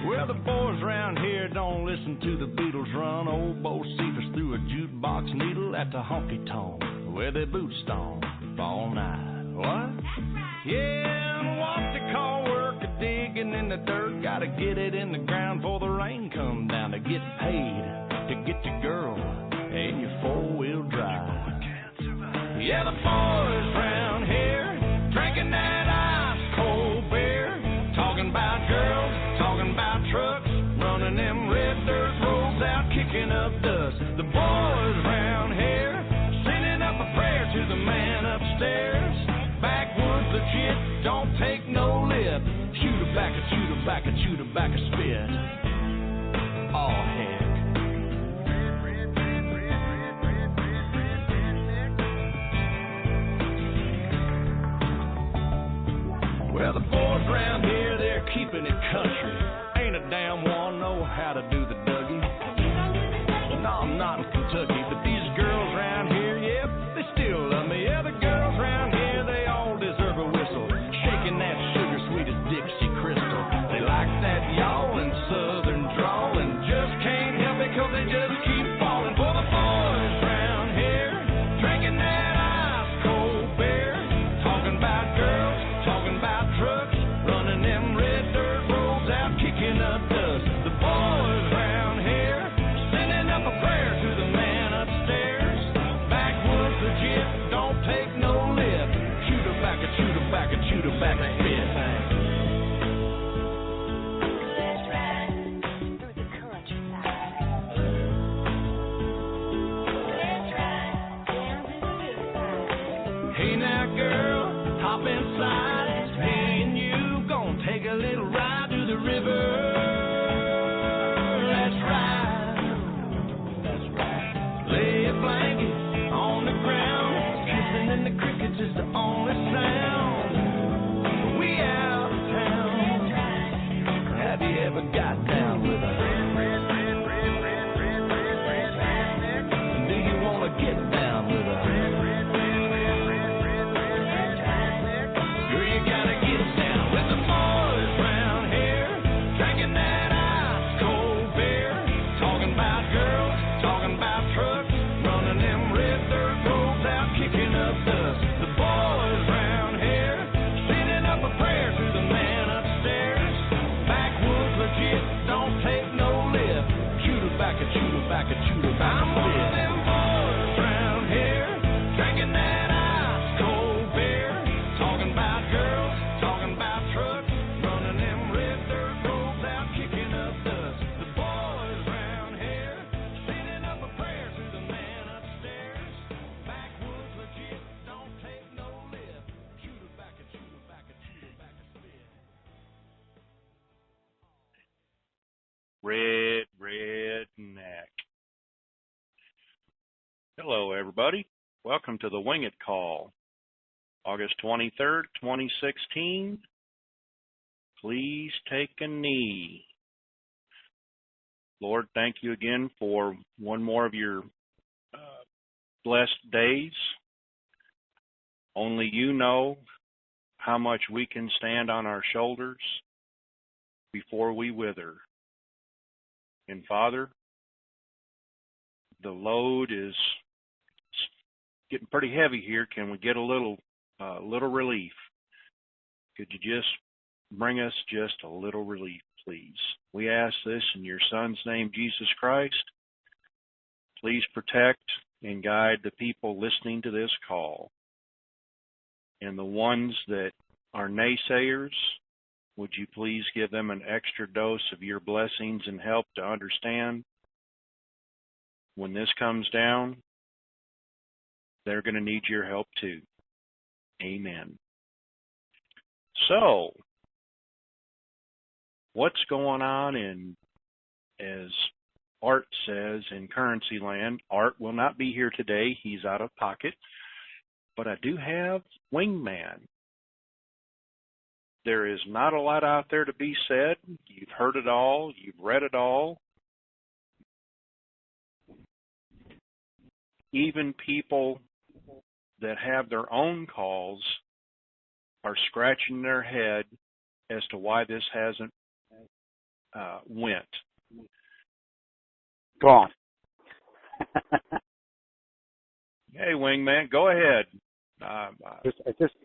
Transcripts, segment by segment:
Well, the boys around here don't listen to the Beatles run. Old Bo Cephas threw a jukebox needle at the honky-tonk where they boot stomp all night. What? That's right. Yeah, and what they call work a digging in the dirt. Gotta get it in the ground before the rain come down to get paid, to get your girl and your four-wheel drive. Yeah, the boys around here drinking that ice-cold beer, talking about girls, talking about trucks, running them red dirt roads out, kicking up dust. The boys around here sending up a prayer to the man upstairs. Backwoods legit, don't take no lip. Shoot a back, shoot a back, shoot a back, spit. Oh, heck. Well, the boys around here, they're keeping it country. Ain't a damn one know how to do the Dougie. No, I'm not in Kentucky, but these girls around here, yep, they still love me. Yeah, the girls around here, they all deserve a whistle. Shaking that sugar sweet as Dixie Crystal. They like that yawling southern drawl and just can't help it 'cause they just keep falling for the boys around here, drinking that ice-cold beer, talking about girls, talking about trucks, running them red dirt roads out, kicking up dust. The boys around here sending up a prayer to the man upstairs. Backwoods legit, don't take no lip. Shoot a back, shoot a back, shoot a back, spit. Let's ride through the countryside. Let's ride down to the riverside. Hey now, girl, hop inside. Me and you gonna take a little ride to the river. Let's ride. That's right. Lay a blanket on the ground. Kissing in the crickets is the only sound. We out of town. Have you ever got down with a do you wanna get down with a girl, you gotta get down with the boys around here, drinking that ice-cold beer, talking about girls, talking about trucks, running them red dirt roads out, kicking up dust. The boys around here, sending up a prayer to the man upstairs. Backwoods legit, don't take no lip. Shoot a back, shoot a back, shoot a back. I'm one of them boys around here, drinking that ice-cold beer, talking about girls, talking about trucks, running them red dirt roads out, kicking up dust. The boys around here, sending up a prayer to the man upstairs. Backwoods legit, don't take no lip. Shoot a back, shoot a back, shoot a back, spit. Redneck. Hello, everybody. Welcome to the WINGIT call, August 23rd, 2016. Please take a knee. Lord, thank you again for one more of your blessed days. Only you know how much we can stand on our shoulders before we wither. And Father, the load is getting pretty heavy here. Can we get a little relief? Could you just bring us just a little relief, please? We ask this in your Son's name, Jesus Christ. Please protect and guide the people listening to this call. And the ones that are naysayers, would you please give them an extra dose of your blessings and help to understand when this comes down, they're going to need your help too. Amen. So, what's going on? And as Art says in currency land. Art will not be here today. He's out of pocket. But I do have Wingman. There is not a lot out there to be said. You've heard it all. You've read it all. Even people that have their own calls are scratching their head as to why this hasn't went. Gone. Hey, Wingman, go ahead. I was just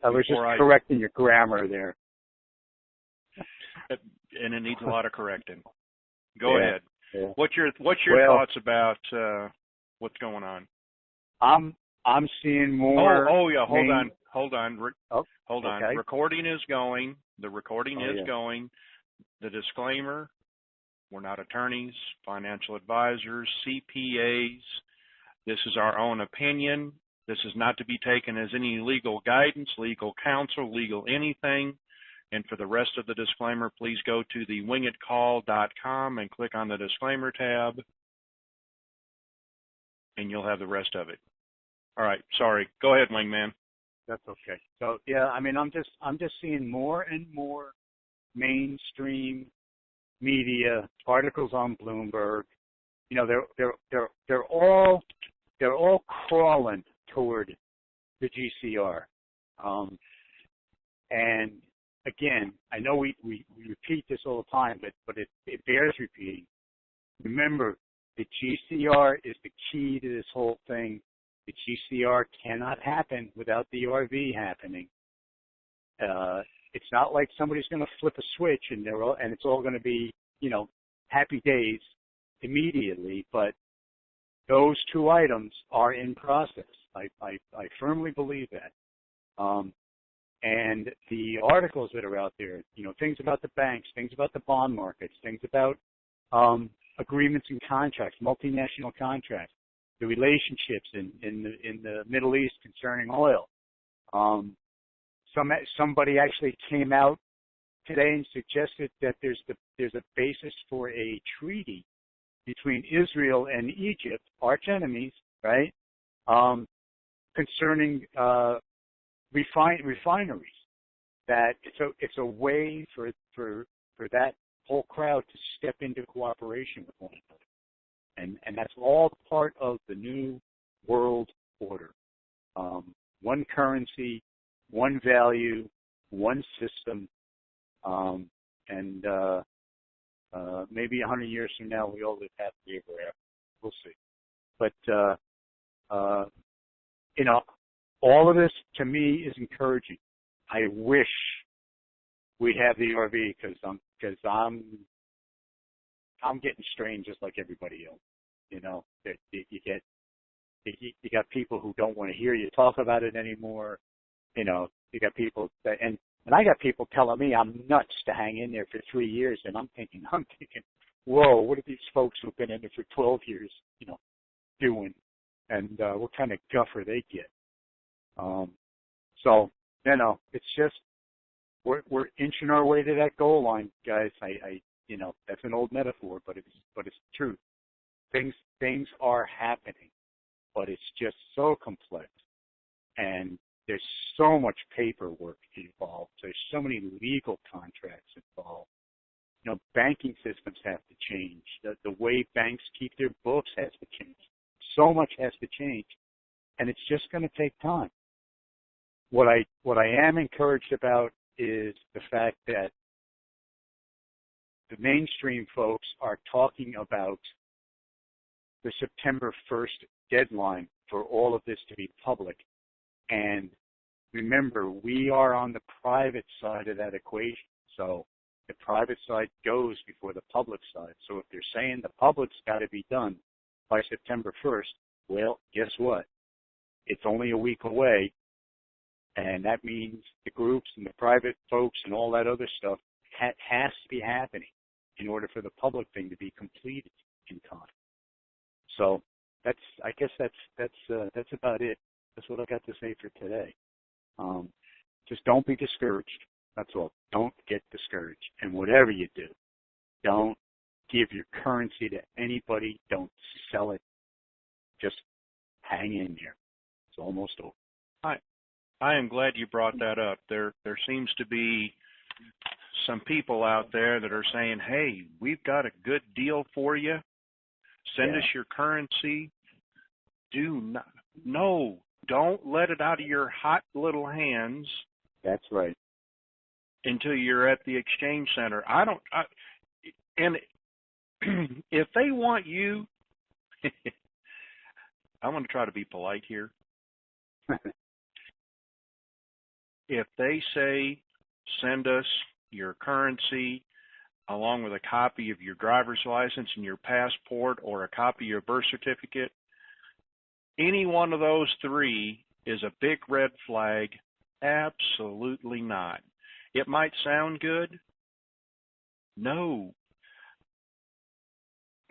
correcting your grammar there. And it needs a lot of correcting. Go ahead. Yeah. What's your thoughts about what's going on? I'm seeing more. Oh yeah. Hold on. Okay. Recording is going. The recording is yeah. going. The disclaimer: we're not attorneys, financial advisors, CPAs. This is our own opinion. This is not to be taken as any legal guidance, legal counsel, legal anything. And for the rest of the disclaimer, please go to the wingitcall.com and click on the disclaimer tab, and you'll have the rest of it. All right. Sorry. Go ahead, Wingman. That's okay. So yeah, I mean, I'm just seeing more and more mainstream media articles on Bloomberg. You know, they're all crawling toward the GCR. And again, I know we repeat this all the time, but it bears repeating. Remember, the GCR is the key to this whole thing. The GCR cannot happen without the RV happening. It's not like somebody's going to flip a switch and it's all going to be, you know, happy days immediately. But those two items are in process. I firmly believe that. And the articles that are out there, you know, things about the banks, things about the bond markets, things about agreements and contracts, multinational contracts, the relationships in the Middle East concerning oil. Somebody actually came out today and suggested that there's a basis for a treaty between Israel and Egypt, arch enemies, right? Concerning refineries. That it's a way for that whole crowd to step into cooperation with one another, and that's all part of the new world order. One currency, one value, one system, and maybe 100 years from now we all live happily ever after. We'll see. But you know, all of this to me is encouraging. I wish we'd have the RV because I'm getting strained just like everybody else. You know, you got people who don't want to hear you talk about it anymore. You know, you got people that, and I got people telling me I'm nuts to hang in there for 3 years, and I'm thinking, whoa, what are these folks who've been in there for 12 years, you know, doing, and what kind of guff are they get? So, you know, it's just, we're inching our way to that goal line, guys. I you know, that's an old metaphor, but it's the truth. Things are happening, but it's just so complex, and there's so much paperwork involved. There's so many legal contracts involved. You know, banking systems have to change. The way banks keep their books has to change. So much has to change, and it's just going to take time. What I am encouraged about is the fact that the mainstream folks are talking about the September 1st deadline for all of this to be public. And remember, we are on the private side of that equation. So the private side goes before the public side. So if they're saying the public's got to be done by September 1st, well, guess what? It's only a week away. And that means the groups and the private folks and all that other stuff has to be happening in order for the public thing to be completed in time. So I guess that's about it. That's what I got to say for today. Just don't be discouraged. That's all. Don't get discouraged. And whatever you do, don't give your currency to anybody. Don't sell it. Just hang in there. It's almost over. I am glad you brought that up. There seems to be some people out there that are saying, hey, we've got a good deal for you. Send us your currency. Don't let it out of your hot little hands. That's right. Until you're at the exchange center. And if they want you, I'm going to try to be polite here. If they say, send us your currency along with a copy of your driver's license and your passport or a copy of your birth certificate, any one of those three is a big red flag. Absolutely not. It might sound good. No.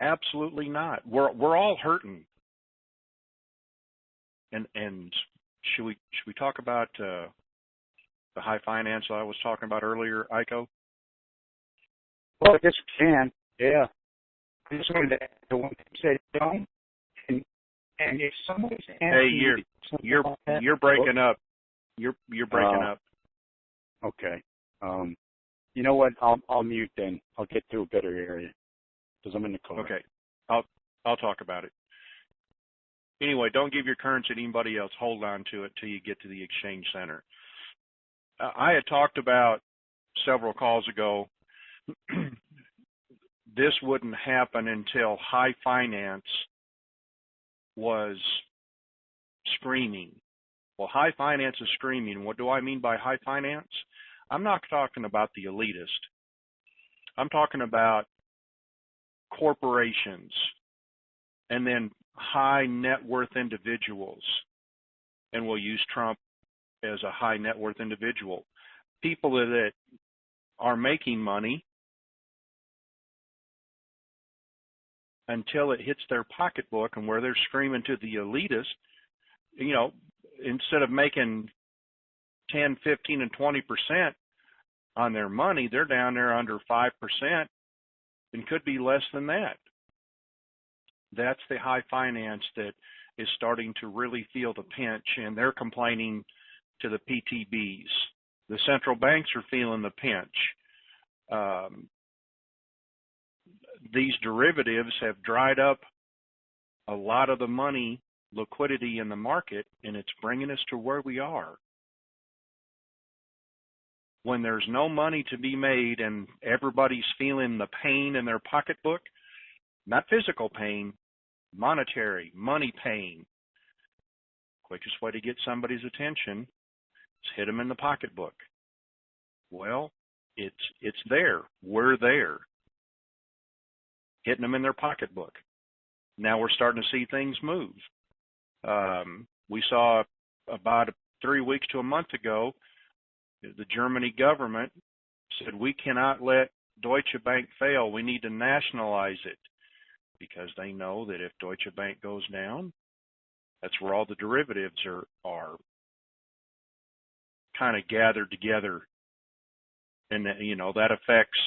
Absolutely not. We're all hurting. And should we talk about the high finance I was talking about earlier, Iko? Well, I guess we can. Yeah. I just wanted to add to one thing you said, don't. And if someone's asking you're breaking up. You're breaking up. Okay. You know what? I'll mute then. I'll get to a better area because I'm in the car. Okay. I'll talk about it. Anyway, don't give your currency to anybody else. Hold on to it till you get to the exchange center. I had talked about several calls ago, this wouldn't happen until high finance was screaming. Well, high finance is screaming. What do I mean by high finance? I'm not talking about the elitist. I'm talking about corporations and then high net worth individuals. And we'll use Trump as a high net worth individual. People that are making money until it hits their pocketbook and where they're screaming to the elitist, you know, instead of making 10, 15, and 20% on their money, they're down there under 5% and could be less than that. That's the high finance that is starting to really feel the pinch, and they're complaining to the PTBs. The central banks are feeling the pinch. These derivatives have dried up a lot of the money, liquidity in the market, and it's bringing us to where we are. When there's no money to be made and everybody's feeling the pain in their pocketbook, not physical pain, monetary, money pain. Quickest way to get somebody's attention is hit them in the pocketbook. Well, it's there. We're there. Hitting them in their pocketbook. Now we're starting to see things move. We saw about 3 weeks to a month ago, the Germany government said, we cannot let Deutsche Bank fail. We need to nationalize it, because they know that if Deutsche Bank goes down, that's where all the derivatives are kind of gathered together. And, you know, that affects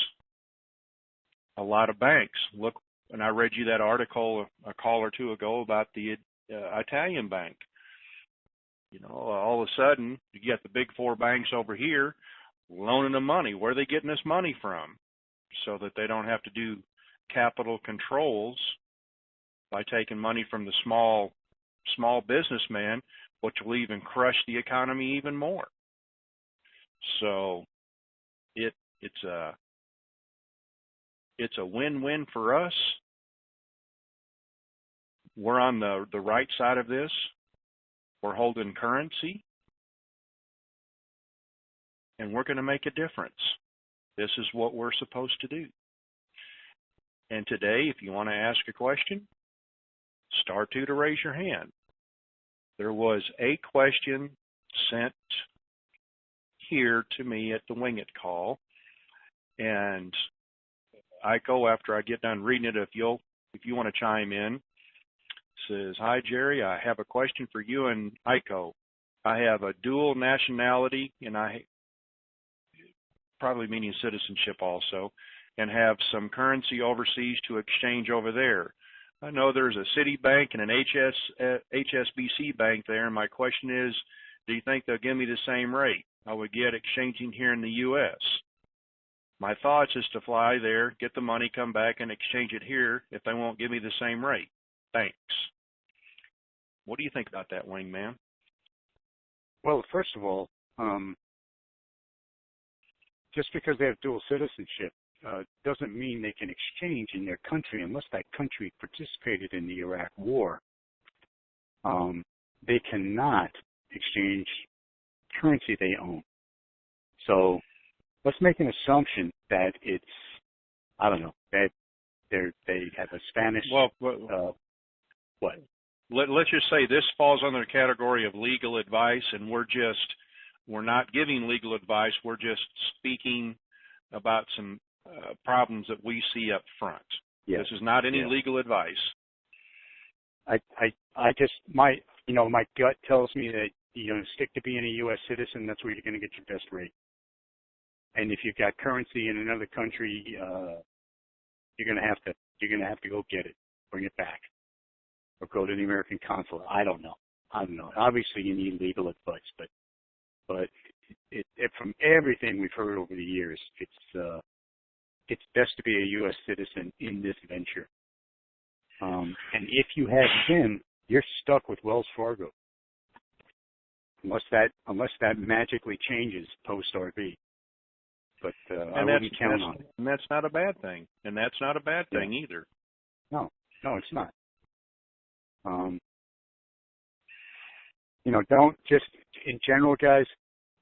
a lot of banks. Look, and I read you that article a call or two ago about the Italian bank. You know, all of a sudden, you get the big four banks over here loaning them money. Where are they getting this money from? So that they don't have to do capital controls by taking money from the small businessman, which will even crush the economy even more. So it's a win-win for us. We're on the right side of this. We're holding currency, and we're going to make a difference. This is what we're supposed to do. And today, if you want to ask a question, star 2 to raise your hand. There was a question sent here to me at the WINGIT call, and Iko, after I get done reading it, if you want to chime in, says, hi, Jerry, I have a question for you and Iko. I have a dual nationality, and I probably meaning citizenship also, and have some currency overseas to exchange over there. I know there's a Citibank and an HSBC bank there, and my question is, do you think they'll give me the same rate I would get exchanging here in the U.S.? My thoughts is to fly there, get the money, come back, and exchange it here if they won't give me the same rate. Thanks. What do you think about that, Wingman? Well, first of all, just because they have dual citizenship doesn't mean they can exchange in their country unless that country participated in the Iraq War. They cannot exchange currency they own. So let's make an assumption that it's, I don't know, that they have a Spanish. Well, what? Let's just say this falls under the category of legal advice, and we're not giving legal advice. We're just speaking about some problems that we see up front. Yes. This is not any legal advice. I just, my gut tells me that, stick to being a U.S. citizen. That's where you're going to get your best rate. And if you've got currency in another country, you're going to have to go get it, bring it back, or go to the American consulate. I don't know. Obviously, you need legal advice, but from everything we've heard over the years, it's best to be a U.S. citizen in this venture. And if you have him, you're stuck with Wells Fargo, unless that magically changes post RV. But I wouldn't count on it. And that's not a bad thing. And that's not a bad thing either. No, it's not. Don't just, in general, guys,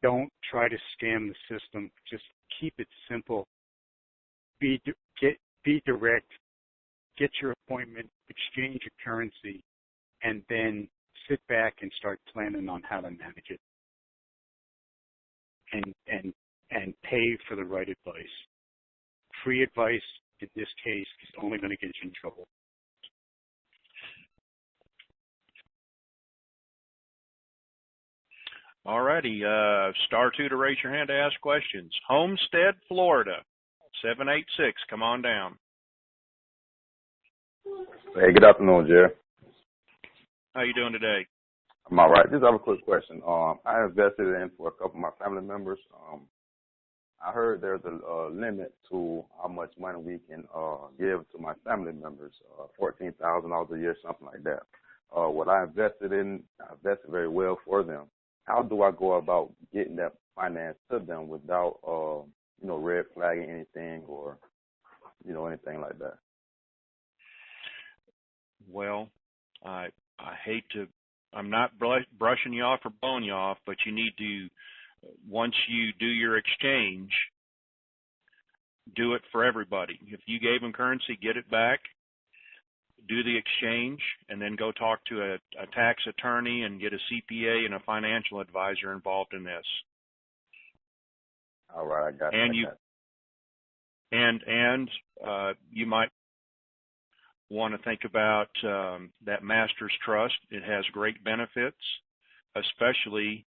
don't try to scam the system. Just keep it simple. Be direct. Get your appointment, exchange your currency, and then sit back and start planning on how to manage it. And pay for the right advice. Free advice, in this case, is only going to get you in trouble. All righty. Star 2 to raise your hand to ask questions. Homestead, Florida, 786. Come on down. Hey, good afternoon, Jerry. How you doing today? I'm all right. Just have a quick question. I invested in for a couple of my family members. I heard there's a limit to how much money we can give to my family members, $14,000 a year, something like that. What I invested very well for them. How do I go about getting that finance to them without, red flagging anything or, anything like that? Well, I hate to, I'm not brushing you off or blowing you off, but you need to, once you do your exchange, do it for everybody. If you gave them currency, get it back, do the exchange, and then go talk to a tax attorney and get a CPA and a financial advisor involved in this. All right, I got and it. You might want to think about that master's trust. It has great benefits, especially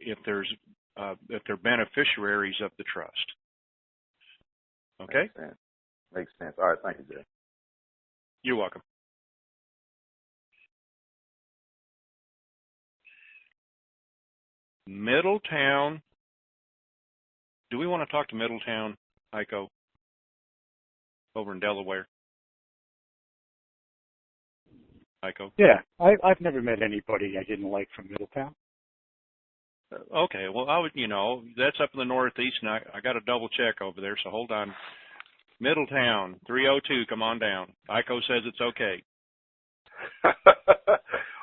if they're beneficiaries of the trust. Okay? Makes sense. All right, thank you, Jay. You're welcome. Middletown. Do we want to talk to Middletown, Heiko, over in Delaware? Heiko? Yeah, I've never met anybody I didn't like from Middletown. Okay, well, that's up in the Northeast, and I got to double check over there, so hold on. Middletown, 302, come on down. Heiko says it's okay.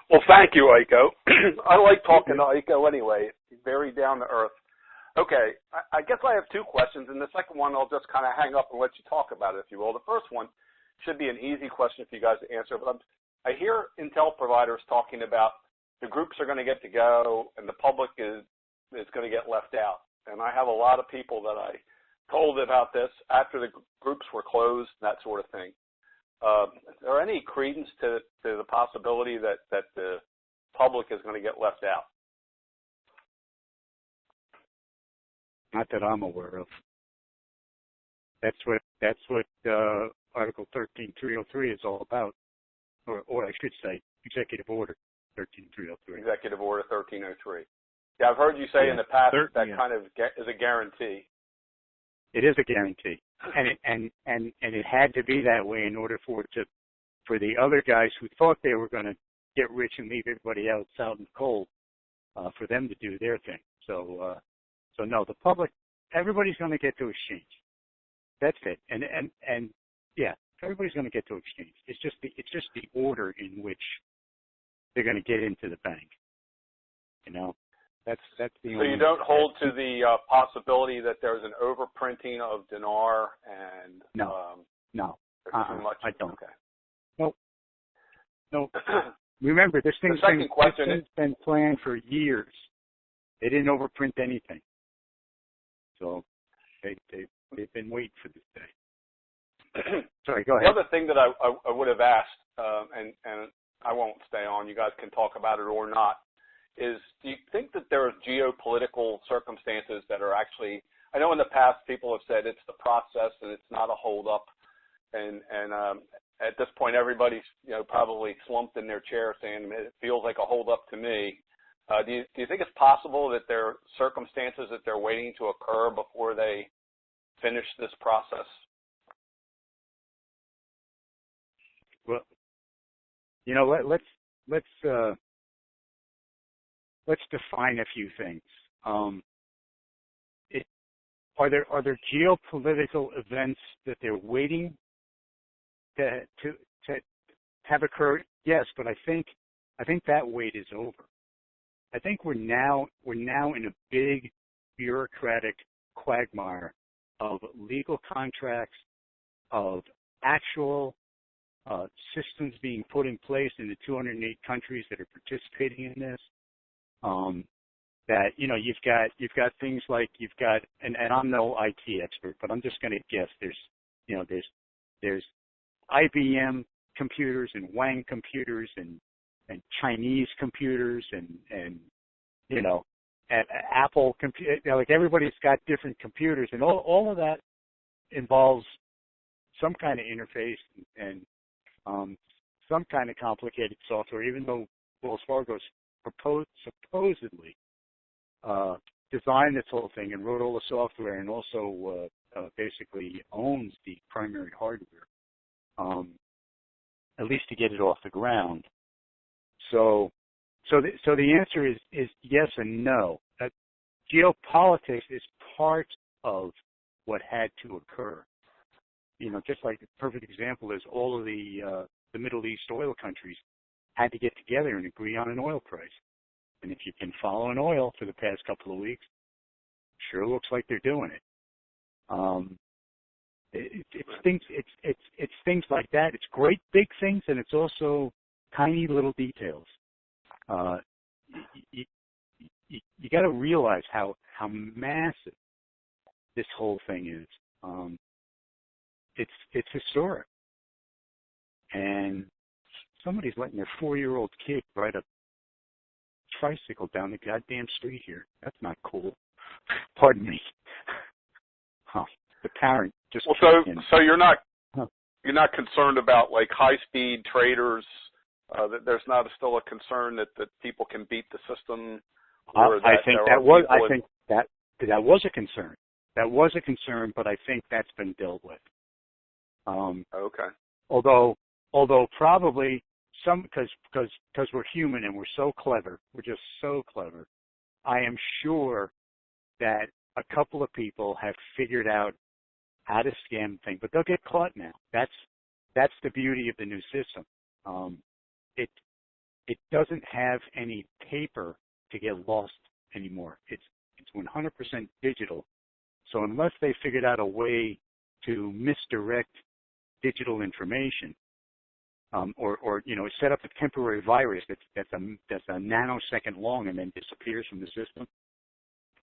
Well, thank you, Heiko. I like talking to Heiko anyway. He's very down to earth. Okay, I guess I have two questions, and the second one I'll just kind of hang up and let you talk about it, if you will. The first one should be an easy question for you guys to answer, but I hear Intel providers talking about the groups are going to get to go and the public is going to get left out. And I have a lot of people that I told about this after the groups were closed, that sort of thing. Is there any credence to the possibility that the public is going to get left out? Not that I'm aware of. That's what Article 13303 is all about, or I should say, Executive Order 13303. Executive Order 1303. Yeah, I've heard you say in the past that kind of is a guarantee. It is a guarantee, and it had to be that way in order for the other guys who thought they were going to get rich and leave everybody else out in the cold, for them to do their thing. So no, the public, everybody's going to get to exchange. That's it. And yeah, everybody's going to get to exchange. It's just the order in which they're going to get into the bank. You know, that's the. So you don't hold to the possibility that there's an overprinting of dinar and no. too much? I don't. Okay. No. Remember, this thing's been planned for years. They didn't overprint anything, so they've been waiting for this day. Sorry, go ahead. The other thing that I would have asked, and I won't stay on, you guys can talk about it or not, is do you think that there are geopolitical circumstances that are actually, I know in the past people have said it's the process and it's not a hold-up, and at this point everybody's probably slumped in their chair saying it feels like a hold-up to me. Do you think it's possible that there are circumstances that they're waiting to occur before they finish this process? Well, let's define a few things. Are there geopolitical events that they're waiting to have occurred? Yes, but I think that wait is over. I think we're now in a big bureaucratic quagmire of legal contracts, of actual systems being put in place in the 208 countries that are participating in this. That you've got things like and I'm no IT expert, but I'm just going to guess there's IBM computers and Wang computers and Chinese computers and Apple computer, like everybody's got different computers, and all of that involves some kind of interface and some kind of complicated software, even though Wells Fargo's supposedly designed this whole thing and wrote all the software and also basically owns the primary hardware, at least to get it off the ground. So the answer is yes and no. Geopolitics is part of what had to occur. Just like the perfect example is all of the Middle East oil countries had to get together and agree on an oil price. And if you've been following oil for the past couple of weeks, sure looks like they're doing it. It's things like that. It's great big things, and it's also tiny little details. You got to realize how massive this whole thing is. It's historic, and somebody's letting their 4-year-old kid ride a tricycle down the goddamn street here. That's not cool. Pardon me. The parent just. Well, so you're not concerned about like high-speed traders. That there's not still a concern that people can beat the system. I think that was a concern. That was a concern, but I think that's been dealt with. Okay. Although probably because we're human and we're so clever, we're just so clever. I am sure that a couple of people have figured out how to scam things, but they'll get caught now. That's the beauty of the new system. It doesn't have any paper to get lost anymore. It's 100% digital. So unless they figured out a way to misdirect digital information, or set up a temporary virus that's a nanosecond long and then disappears from the system,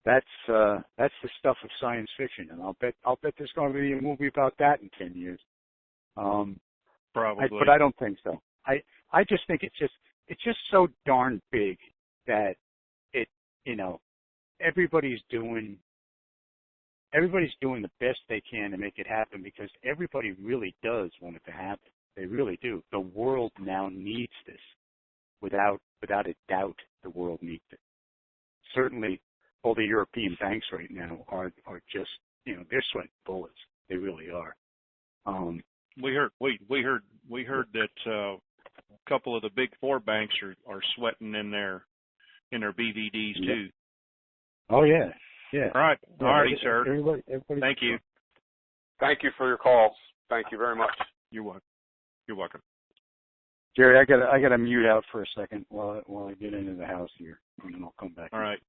that's the stuff of science fiction. And I'll bet there's going to be a movie about that in 10 years. Probably. But I don't think so. I just think it's just so darn big that everybody's doing everybody's doing the best they can to make it happen because everybody really does want it to happen. They really do. The world now needs this. Without a doubt, the world needs it. Certainly, all the European banks right now are just, they're sweating bullets. They really are. We heard that a couple of the big four banks are sweating in their BVDs too. Oh yeah. All right, sir. Everybody. Thank you. Thank you for your calls. Thank you very much. You're welcome. Jerry, I gotta mute out for a second while I get into the house here, and then I'll come back. All right.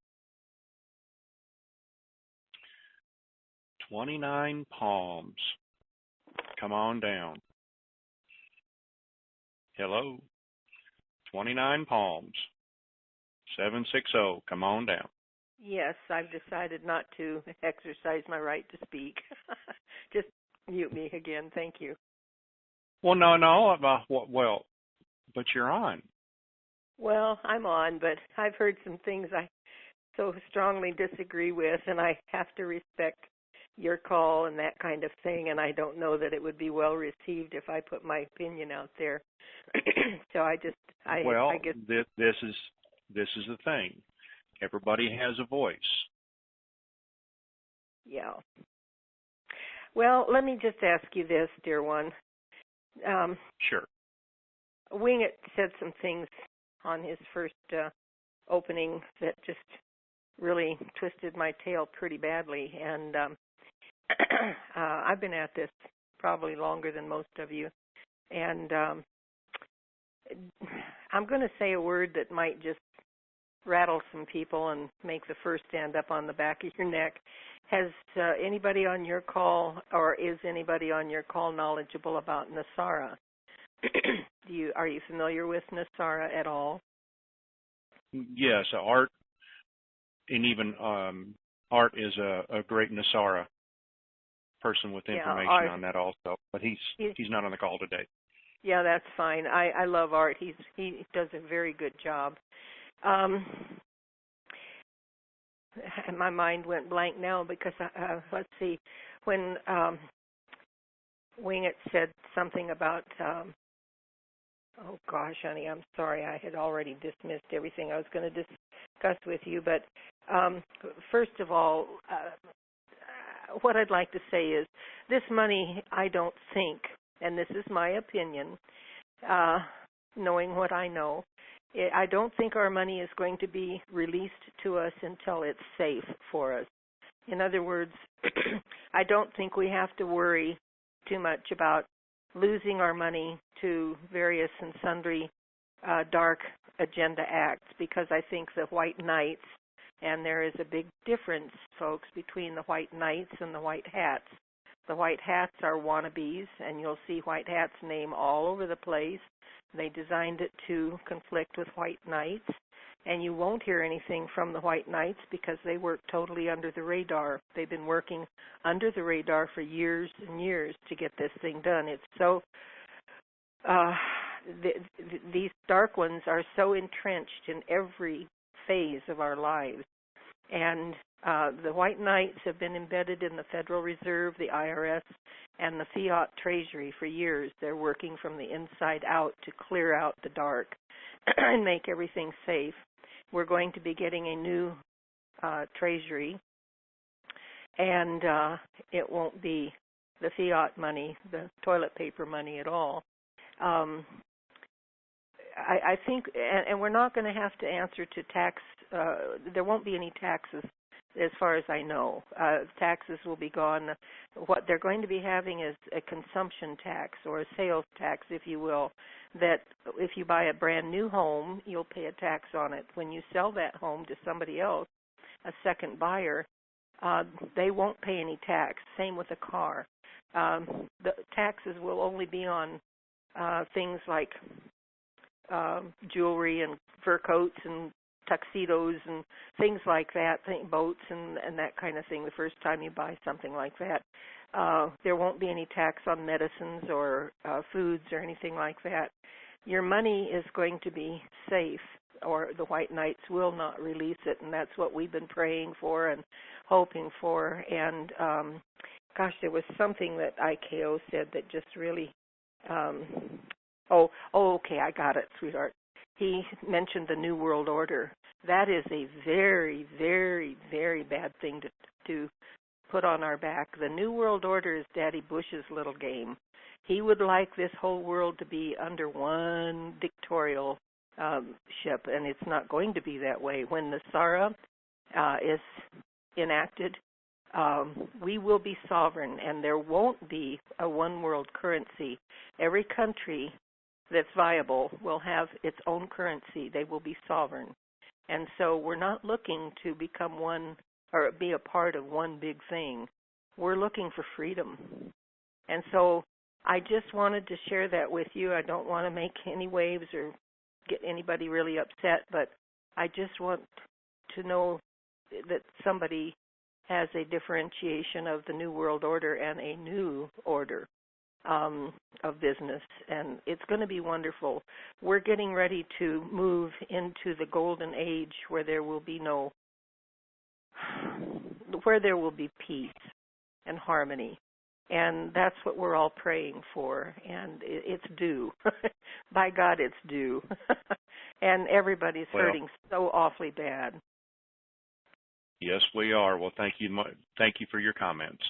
29 Palms. Come on down. Hello. 29 Palms. 760. Come on down. Yes, I've decided not to exercise my right to speak. Just mute me again. Thank you. Well, no. Well, but you're on. Well, I'm on, but I've heard some things I so strongly disagree with, and I have to respect your call and that kind of thing, and I don't know that it would be well received if I put my opinion out there. So I guess this is the thing. Everybody has a voice. Yeah. Well, let me just ask you this, dear one. Sure. Wingit said some things on his first opening that just really twisted my tail pretty badly, and I've been at this probably longer than most of you, and I'm going to say a word that might just rattle some people and make the first stand up on the back of your neck. Has anybody on your call, or is anybody on your call knowledgeable about Nasara? Are you familiar with Nasara at all? Yes, Art, and even Art is a great Nasara person with information on that also, but he's not on the call today. Yeah, that's fine. I love Art. He does a very good job. My mind went blank now because let's see, when Wingit said something about oh gosh, honey, I'm sorry. I had already dismissed everything I was going to discuss with you. But first of all, what I'd like to say is this money, I don't think, and this is my opinion, knowing what I know, I don't think our money is going to be released to us until it's safe for us. In other words, I don't think we have to worry too much about losing our money to various and sundry dark agenda acts, because I think the White Knights, and there is a big difference, folks, between the White Knights and the White Hats. The White Hats are wannabes, and you'll see White Hats' name all over the place. They designed it to conflict with White Knights, and you won't hear anything from the White Knights because they work totally under the radar. They've been working under the radar for years and years to get this thing done. It's so, these dark ones are so entrenched in every phase of our lives. And the White Knights have been embedded in the Federal Reserve, the IRS, and the fiat treasury for years. They're working from the inside out to clear out the dark and make everything safe. We're going to be getting a new treasury, and it won't be the fiat money, the toilet paper money at all. I think, and we're not going to have to answer to tax. There won't be any taxes, as far as I know. Taxes will be gone. What they're going to be having is a consumption tax, or a sales tax, if you will, that if you buy a brand new home, you'll pay a tax on it. When you sell that home to somebody else, a second buyer, they won't pay any tax. Same with a car. The taxes will only be on things like jewelry and fur coats and tuxedos and things like that, boats and that kind of thing the first time you buy something like that. There won't be any tax on medicines or foods or anything like that. Your money is going to be safe or the White Knights will not release it, and that's what we've been praying for and hoping for. And gosh, there was something that IKO said that just really okay, I got it, sweetheart. He mentioned the New World Order. That is a very, very, very bad thing to put on our back. The New World Order is Daddy Bush's little game. He would like this whole world to be under one dictatorial ship, and it's not going to be that way. When the SARA is enacted, we will be sovereign, and there won't be a one world currency. Every country that's viable will have its own currency. They will be sovereign. And so we're not looking to become one or be a part of one big thing. We're looking for freedom. And so I just wanted to share that with you. I don't want to make any waves or get anybody really upset, but I just want to know that somebody has a differentiation of the New World Order and a new order of business, and it's going to be wonderful. We're getting ready to move into the golden age where there will be peace and harmony, and that's what we're all praying for, and it's due. By God, it's due. And everybody's hurting so awfully bad. Yes, we are. Well, thank you for your comments.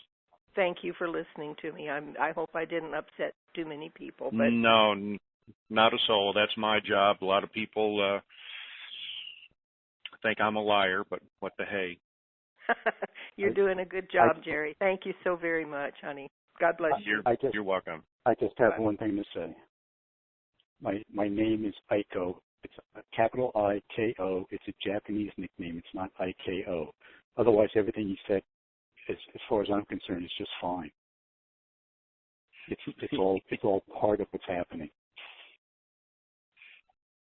Thank you for listening to me. I hope I didn't upset too many people. But No, not a soul. That's my job. A lot of people think I'm a liar, but what the hey. You're doing a good job, Jerry. Thank you so very much, honey. God bless you. You're welcome. I just have one thing to say. My name is Aiko. It's a capital I-K-O. It's a Japanese nickname. It's not I-K-O. Otherwise, everything you said, as far as I'm concerned, is just fine. It's all part of what's happening.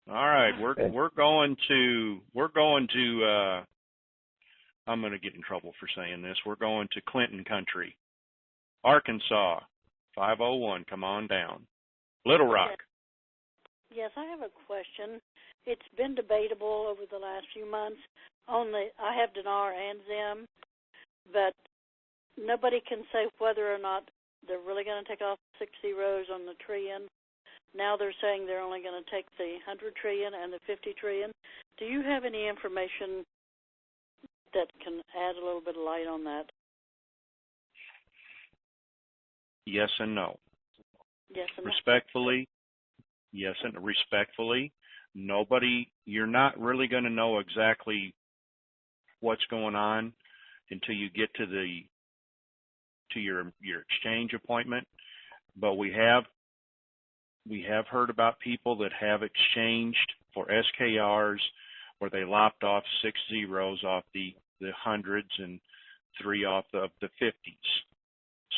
All right, we're going to I'm going to get in trouble for saying this. We're going to Clinton country, Arkansas, 501. Come on down, Little Rock. Yes, I have a question. It's been debatable over the last few months. I have dinar and Zim, but nobody can say whether or not they're really going to take off 6 zeros on the trillion. Now they're saying they're only going to take the 100 trillion and the 50 trillion. Do you have any information that can add a little bit of light on that? Yes and no. Yes and respectfully, yes and respectfully, you're not really going to know exactly what's going on until you get to your exchange appointment. But we have heard about people that have exchanged for SKRs where they lopped off 6 zeros off the hundreds and 3 off the 50s.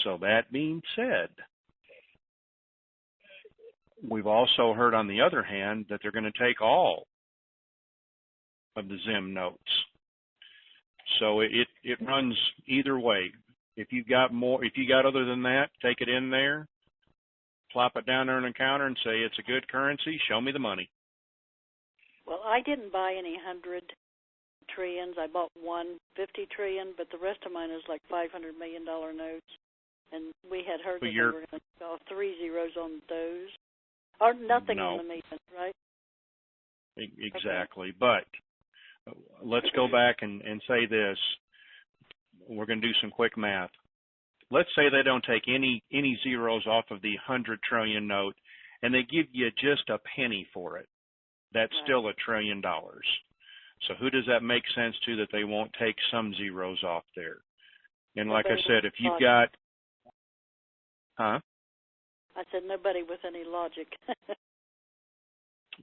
So that being said, we've also heard on the other hand that they're going to take all of the Zim notes. So it runs either way. If you got other than that, take it in there, plop it down there on the counter and say it's a good currency, show me the money. Well, I didn't buy any 100 trillions. I bought 150 trillion, but the rest of mine is like $500 million notes. And we had heard that they were going to take off 3 zeros on those. Or nothing on the million, right? Exactly. Okay. But let's go back and say this. We're going to do some quick math. Let's say they don't take any zeros off of the 100 trillion note, and they give you just a penny for it. That's still $1 trillion. So who does that make sense to that they won't take some zeros off there? And like I said, if you've got... Huh? I said nobody with any logic.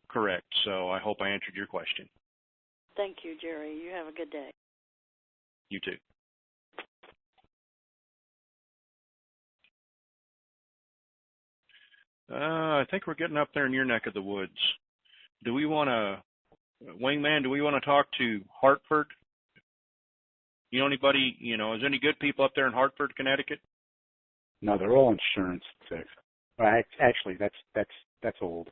Correct. So I hope I answered your question. Thank you, Jerry. You have a good day. You too. I think we're getting up there in your neck of the woods. Do we want to, Wingman, talk to Hartford? You know anybody, is there any good people up there in Hartford, Connecticut? No, they're all insurance. Actually, that's old.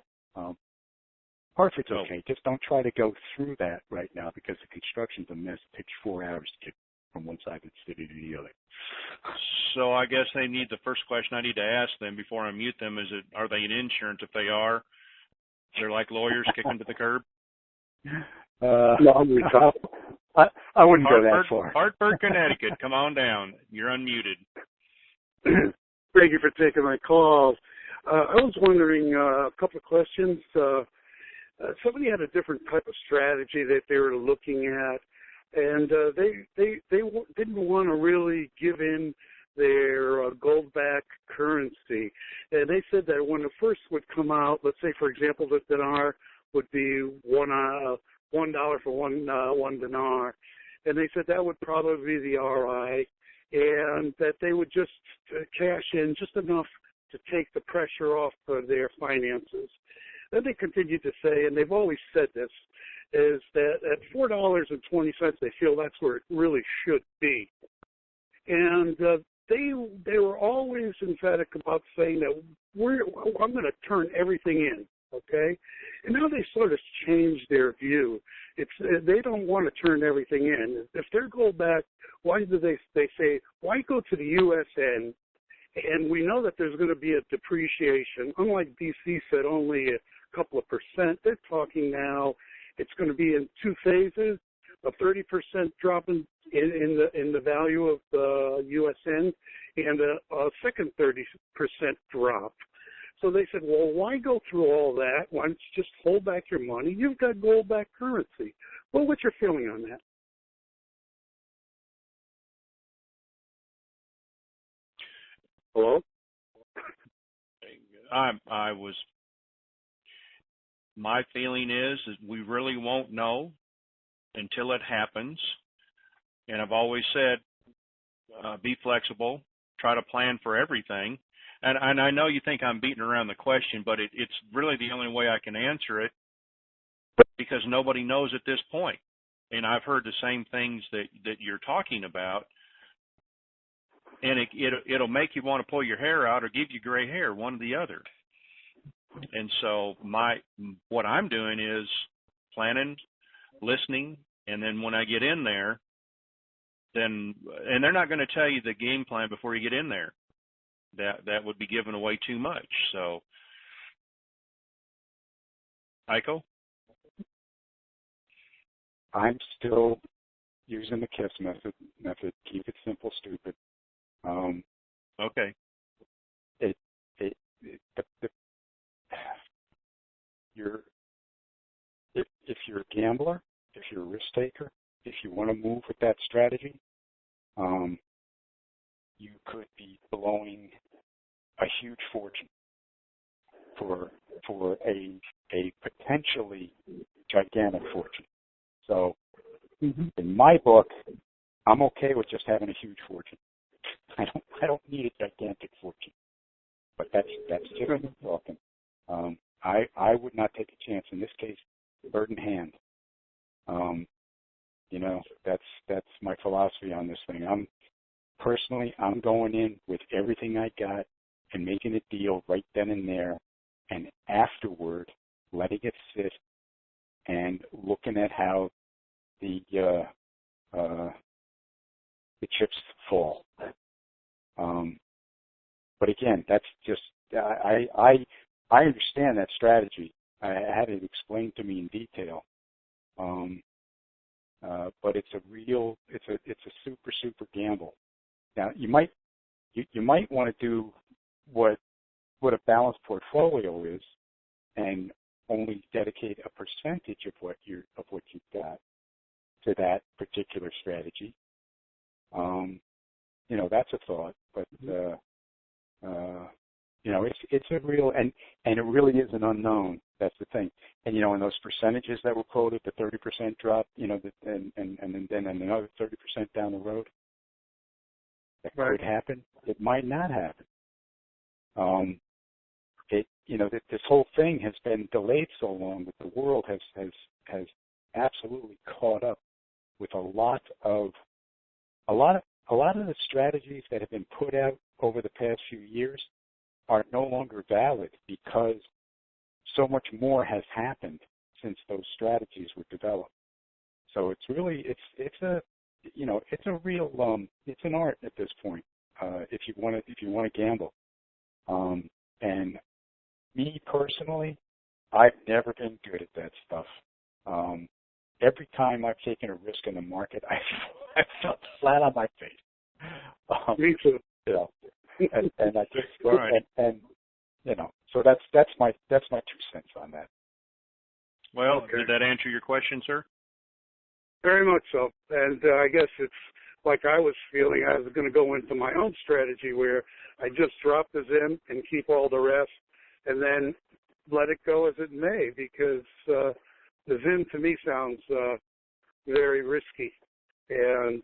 Hartford's Oh. okay. Just don't try to go through that right now because the construction's a mess. It takes 4 hours to get from one side of the city to the other. So I guess they need, the first question I need to ask them before I mute them is, are they in insurance? If they are, they're like lawyers kicking to the curb. No, I wouldn't go that far. Hartford, Connecticut. Come on down. You're unmuted. Thank you for taking my call. I was wondering a couple of questions. Somebody had a different type of strategy that they were looking at, and they didn't want to really give in their gold-backed currency. And they said that when it first would come out, let's say, for example, the dinar would be $1 for one dinar, and they said that would probably be the RI, and that they would just cash in just enough to take the pressure off of their finances. Then they continued to say, and they've always said this, is that at $4.20 they feel that's where it really should be. And they were always emphatic about saying that I'm going to turn everything in, okay? And now they sort of changed their view. They don't want to turn everything in. If they're gold back, why do they say, why go to the USN? And we know that there's going to be a depreciation. Unlike DC said only a couple of percent, they're talking now it's going to be in 2 phases, a 30% drop in the value of the USN and a second 30% drop. So they said, well, why go through all that? Why don't you just hold back your money? You've got gold-backed currency. Well, what's your feeling on that? Hello? My feeling is we really won't know until it happens. And I've always said, be flexible, try to plan for everything. And I know you think I'm beating around the question, but it's really the only way I can answer it because nobody knows at this point. And I've heard the same things that you're talking about. And it'll make you want to pull your hair out or give you gray hair, one or the other. And so what I'm doing is planning, listening, and then when I get in there, and they're not going to tell you the game plan before you get in there. That would be giving away too much. So, Aiko? I'm still using the KISS method. Keep it simple, stupid. Okay. If you're a gambler, if you're a risk taker, if you want to move with that strategy, you could be blowing a huge fortune for a potentially gigantic fortune. So, in my book, I'm okay with just having a huge fortune. I don't need a gigantic fortune. But that's just me talking. I would not take a chance in this case, bird in hand. That's my philosophy on this thing. I'm going in with everything I got and making a deal right then and there, and afterward letting it sit and looking at how the chips fall. But again, that's just I understand that strategy. I had it explained to me in detail. But it's a super gamble. Now you might want to do what a balanced portfolio is, and only dedicate a percentage of what you've got to that particular strategy. That's a thought, but it's a real and it really is an unknown. That's the thing. And and those percentages that were quoted, the 30% drop, and then another 30% down the road, that could happen. It might not happen. This whole thing has been delayed so long that the world has absolutely caught up with a lot of the strategies that have been put out over the past few years are no longer valid because so much more has happened since those strategies were developed. So it's really it's a real it's an art at this point. If you want to gamble, and me personally, I've never been good at that stuff. Every time I've taken a risk in the market, I felt flat on my face. Me too. You know, and I just Right. and you know, so that's my 2 cents on that. Well, Okay. did that answer your question, sir? Very much so. And I guess it's like I was feeling I was going to go into my own strategy where I just drop the Zim and keep all the rest and then let it go as it may, because the Zim to me sounds very risky. And,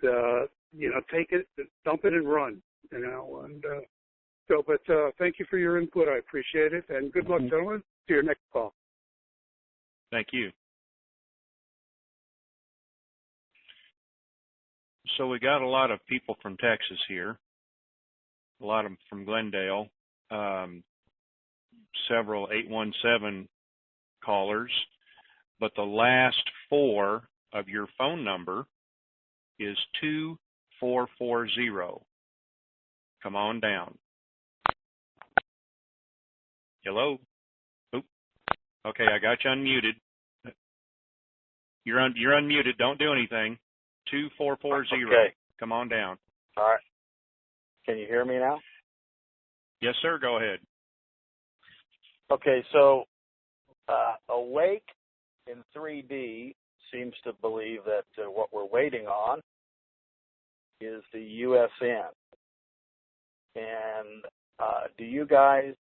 take it, dump it and run, and but thank you for your input. I appreciate it. And good luck, gentlemen. To your next call. Thank you. So we got a lot of people from Texas here, a lot of them from Glendale, several 817 callers, but the last 4 of your phone number is 2440. Come on down. Hello? Oop. Okay, I got you unmuted. You're unmuted. Don't do anything. 2440. Okay. Come on down. All right. Can you hear me now? Yes, sir. Go ahead. Okay, so Awake in 3D seems to believe that what we're waiting on is the USN. And do you guys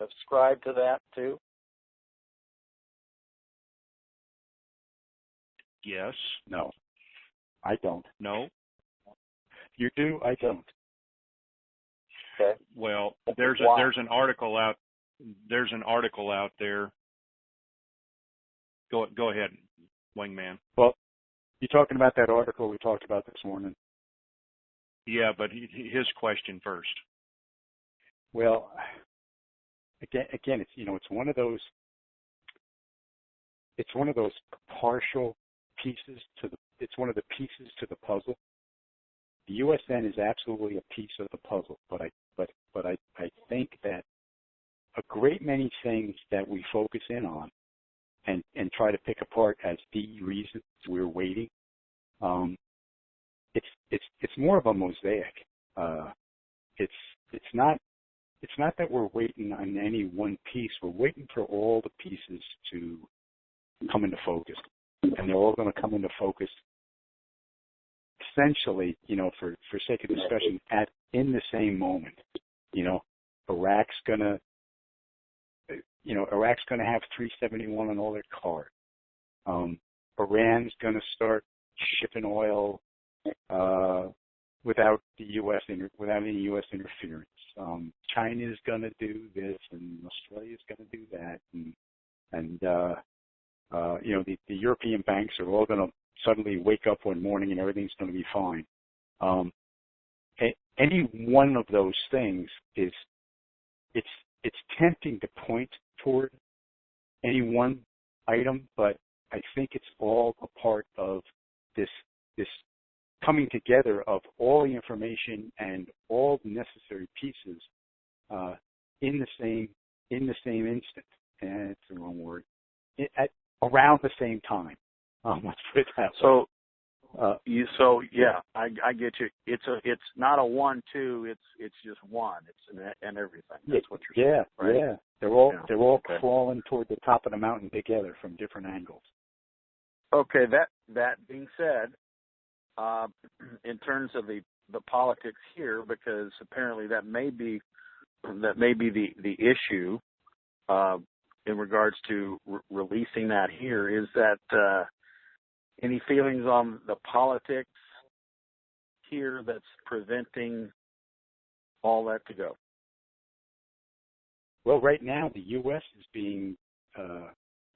subscribe to that too? Yes. No, I don't. No. You do? I don't. Okay. Well, Why? there's an article out there. Go ahead, Wingman. Well, you talking about that article we talked about this morning? Yeah, but his question first. Well, again, it's one of those. It's one of those partial pieces it's one of the pieces to the puzzle. The USN is absolutely a piece of the puzzle, but I think that a great many things that we focus in on and try to pick apart as the reason we're waiting, it's more of a mosaic. It's not that we're waiting on any one piece. We're waiting for all the pieces to come into focus, and they're all going to come into focus essentially, for sake of discussion, in the same moment. Iraq's going to have 371 on all their cars. Iran's going to start shipping oil without any U.S. interference. China's going to do this, and Australia's going to do that, and the European banks are all going to suddenly wake up one morning and everything's going to be fine. Any one of those things it's tempting to point toward any one item, but I think it's all a part of this coming together of all the information and all the necessary pieces in the same instant. And it's the wrong word. Around the same time. Let's put it that way. I get you. It's not a 1-2. It's just one. It's and everything. That's what you're saying. Right? Yeah. They're all crawling toward the top of the mountain together from different angles. Okay. That being said, in terms of the politics here, because apparently that may be the issue in regards to releasing that here, is that any feelings on the politics here that's preventing all that to go? Well, right now the U.S. is being,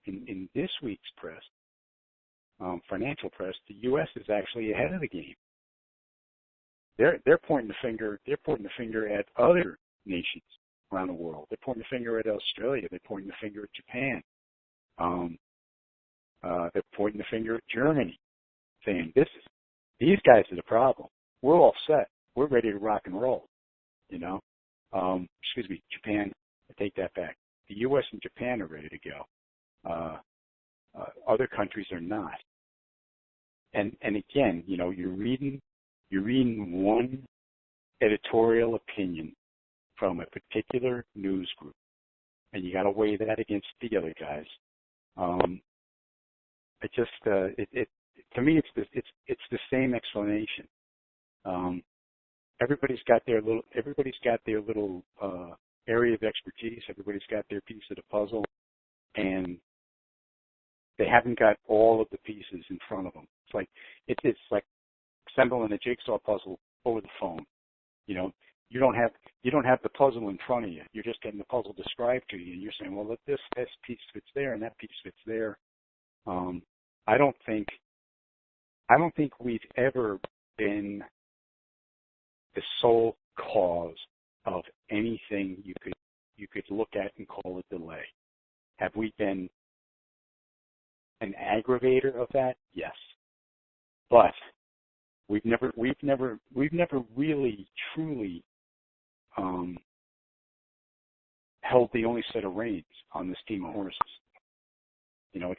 in this week's press, financial press, the U.S. is actually ahead of the game. They're pointing the finger. They're pointing the finger at other nations around the world. They're pointing the finger at Australia. They're pointing the finger at Japan. They're pointing the finger at Germany, saying these guys are the problem. We're all set. We're ready to rock and roll. You know, Japan. I take that back. The U.S. and Japan are ready to go. Other countries are not. And again, you know, you're reading one editorial opinion from a particular news group, and you got to weigh that against the other guys. To me, it's the same explanation. Everybody's got their little area of expertise. Everybody's got their piece of the puzzle, and they haven't got all of the pieces in front of them. It's like assembling a jigsaw puzzle over the phone. You know, you don't have the puzzle in front of you. You're just getting the puzzle described to you, and you're saying, well, look, this piece fits there, and that piece fits there. I don't think we've ever been the sole cause of anything you could look at and call a delay. Have we been an aggravator of that? Yes. But we've never really truly held the only set of reins on this team of horses. You know,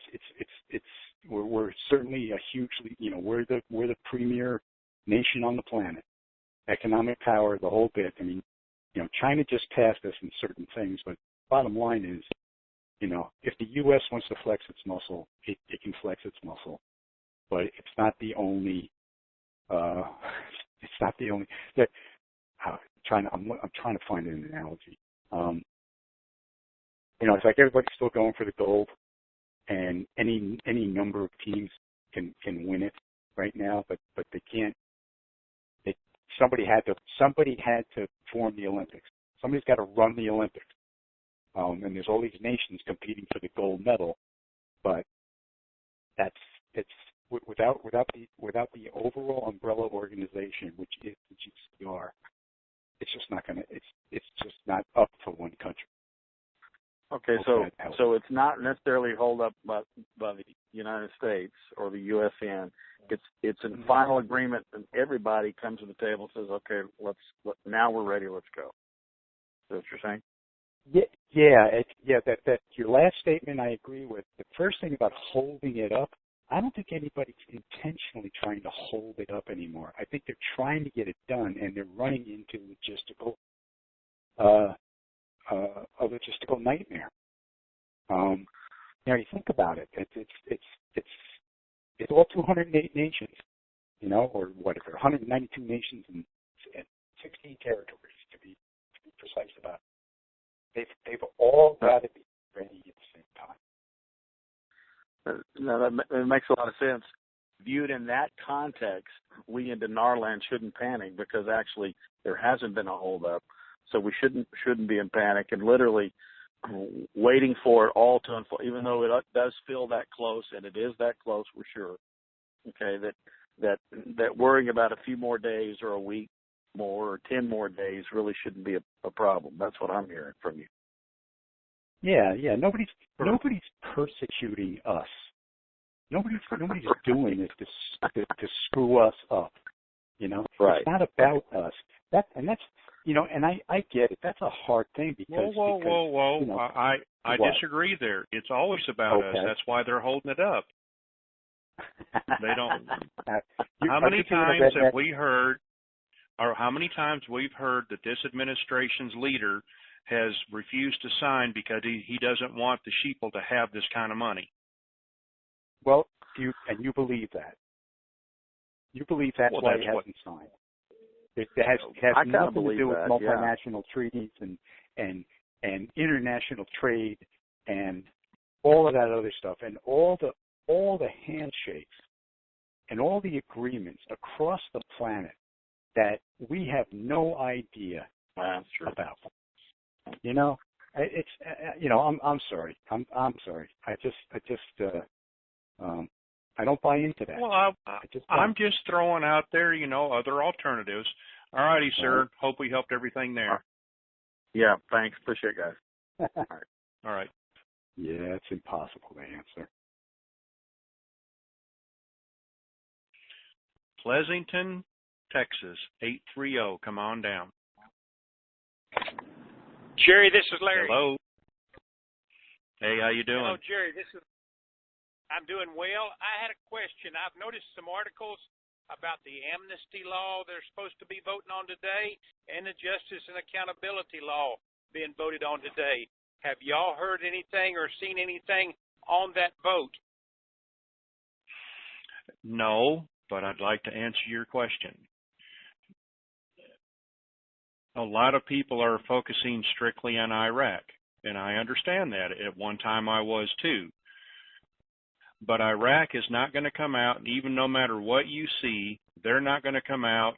we're certainly a hugely, you know, we're the premier nation on the planet. Economic power, the whole bit. I mean, you know, China just passed us in certain things, but bottom line is, you know, if the U.S. wants to flex its muscle, it can flex its muscle, but it's not the only. It's not the only. I'm trying to find an analogy. You know, it's like everybody's still going for the gold, and any number of teams can win it right now, but they can't. Somebody had to form the Olympics. Somebody's got to run the Olympics. And there's all these nations competing for the gold medal, but it's without the overall umbrella organization, which is the GCR, it's just not gonna. It's just not up to one country. Okay, so it's not necessarily held up by the United States or the USN. It's in final agreement, and everybody comes to the table and says, "Okay, now we're ready. Let's go." Is that what you're saying? That your last statement I agree with. The first thing about holding it up, I don't think anybody's intentionally trying to hold it up anymore. I think they're trying to get it done, and they're running into a logistical nightmare. You think about it. It's all 208 nations, you know, or whatever, 192 nations and 16 territories to be precise about it. They've all got to be ready at the same time. No, that makes a lot of sense. Viewed in that context, we in Denarland shouldn't panic because actually there hasn't been a holdup, so we shouldn't be in panic and literally waiting for it all to unfold, even though it does feel that close, and it is that close for sure. Okay, that worrying about a few more days or a week more or 10 more days really shouldn't be a problem. That's what I'm hearing from you. Yeah. Nobody's persecuting us. Nobody's doing this to screw us up. You know, right. It's not about us. That's you know, and I get it. That's a hard thing because Whoa! You know, I disagree there. It's always about us. That's why they're holding it up. They don't. How many times have we heard, or how many times we've heard that this administration's leader has refused to sign because he doesn't want the sheeple to have this kind of money? Well, you believe that? You believe that's why he hasn't signed? It has nothing to do with multinational treaties and international trade and all of that other stuff and all the handshakes and all the agreements across the planet that we have no idea about. You know, it's you know, I'm sorry. I'm sorry. I don't buy into that. Well, I'm just throwing out there, you know, other alternatives. All righty, sir. Hope we helped everything there. Yeah, thanks. Appreciate it, guys. All right. Yeah, it's impossible to answer. Pleasanton, Texas, 830. Come on down. Jerry, this is Larry. Hello. Hey, how you doing? Hello, Jerry. I'm doing well. I had a question. I've noticed some articles about the amnesty law they're supposed to be voting on today and the justice and accountability law being voted on today. Have y'all heard anything or seen anything on that vote? No, but I'd like to answer your question. A lot of people are focusing strictly on Iraq, and I understand that. At one time I was too. But Iraq is not going to come out, and even no matter what you see, they're not going to come out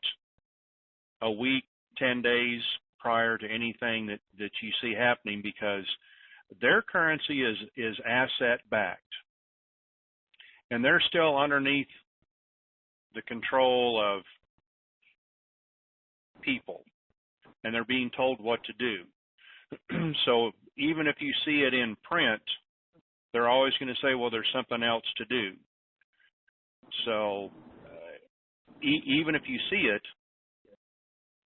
a week, 10 days prior to anything that you see happening, because their currency is asset-backed. And they're still underneath the control of people, and they're being told what to do. So even if you see it in print, they're always going to say, well, there's something else to do. So even if you see it,